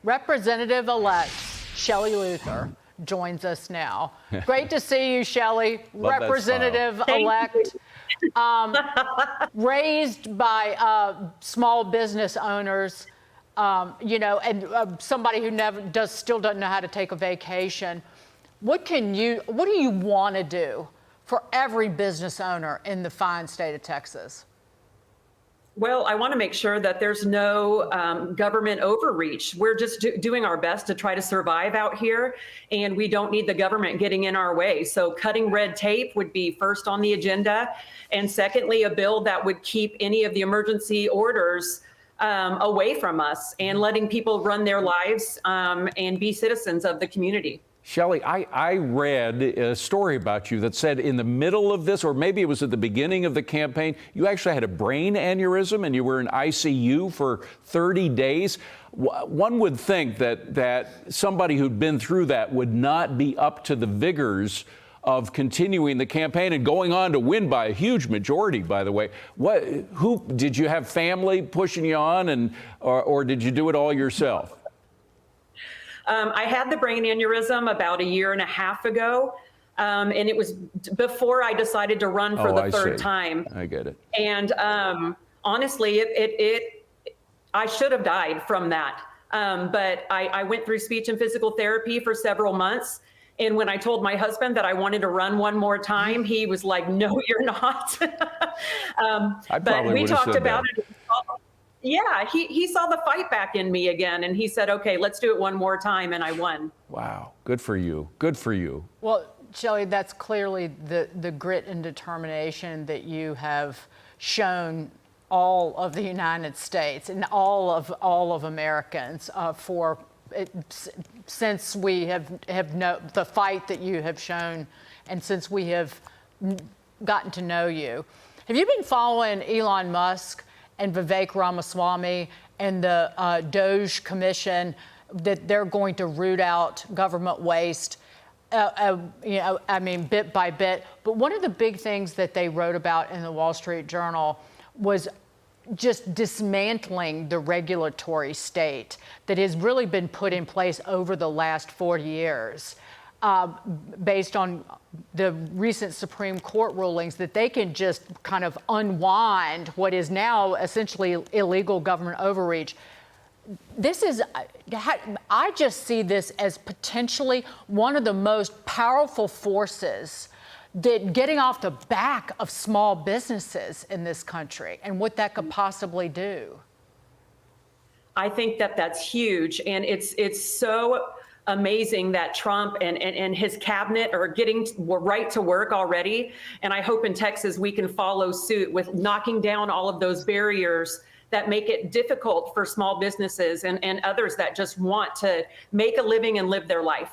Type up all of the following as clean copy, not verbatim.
Representative-elect Shelley Luther joins us now. Great to see you, Shelley. Representative-elect, raised by small business owners, and somebody who still doesn't know how to take a vacation. What do you want to do for every business owner in the fine state of Texas? Well, I want to make sure that there's no government overreach. We're just doing our best to try to survive out here, and we don't need the government getting in our way. So cutting red tape would be first on the agenda. And secondly, a bill that would keep any of the emergency orders away from us and letting people run their lives and be citizens of the community. Shelley, I read a story about you that said in the middle of this, or maybe it was at the beginning of the campaign, you actually had a brain aneurysm and you were in ICU for 30 days. One would think that somebody who'd been through that would not be up to the vigors of continuing the campaign and going on to win by a huge majority, by the way. Who did you have family pushing you on, or did you do it all yourself? I had the brain aneurysm about 1.5 years ago, and it was before I decided to run for the third time. I get it. And honestly, I should have died from that. But I went through speech and physical therapy for several months. And when I told my husband that I wanted to run one more time, he was like, "No, you're not." But we talked about it. Yeah, he saw the fight back in me again, and he said, "Okay, let's do it one more time," and I won. Wow, good for you. Good for you. Well, Shelley, that's clearly the grit and determination that you have shown all of the United States and all of Americans since we have the fight that you have shown, and since we have gotten to know you. Have you been following Elon Musk and Vivek Ramaswamy and the DOJ Commission, that they're going to root out government waste, bit by bit? But one of the big things that they wrote about in the Wall Street Journal was just dismantling the regulatory state that has really been put in place over the last 40 years. Based on the recent Supreme Court rulings, that they can just kind of unwind what is now essentially illegal government overreach. I just see this as potentially one of the most powerful forces that getting off the back of small businesses in this country, and what that could possibly do. I think that that's huge, and it's so amazing that Trump and his cabinet are getting right to work already. And I hope in Texas we can follow suit with knocking down all of those barriers that make it difficult for small businesses and others that just want to make a living and live their life.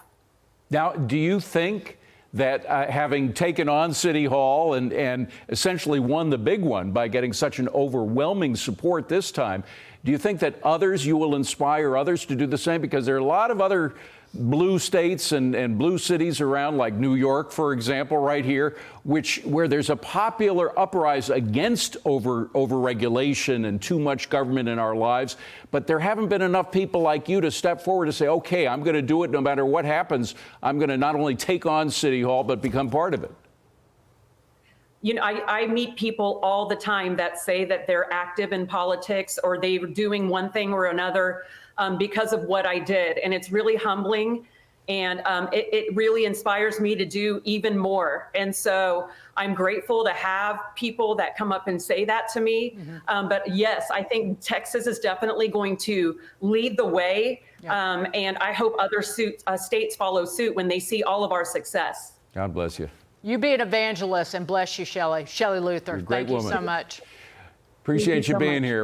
Now, do you think that having taken on City Hall and essentially won the big one by getting such an overwhelming support this time, do you think that you will inspire others to do the same? Because there are a lot of other blue states and blue cities around, like New York, for example, right here, where there's a popular uprising against over-regulation and too much government in our lives. But there haven't been enough people like you to step forward to say, okay, I'm going to do it no matter what happens. I'm going to not only take on City Hall, but become part of it. You know, I meet people all the time that say that they're active in politics or they're doing one thing or another because of what I did. And it's really humbling, and it really inspires me to do even more. And so I'm grateful to have people that come up and say that to me. Mm-hmm. But yes, I think Texas is definitely going to lead the way. Yeah. And I hope other states follow suit when they see all of our success. God bless you. You be an evangelist, and bless you, Shelley. Shelley Luther, thank you so much. Appreciate you being here.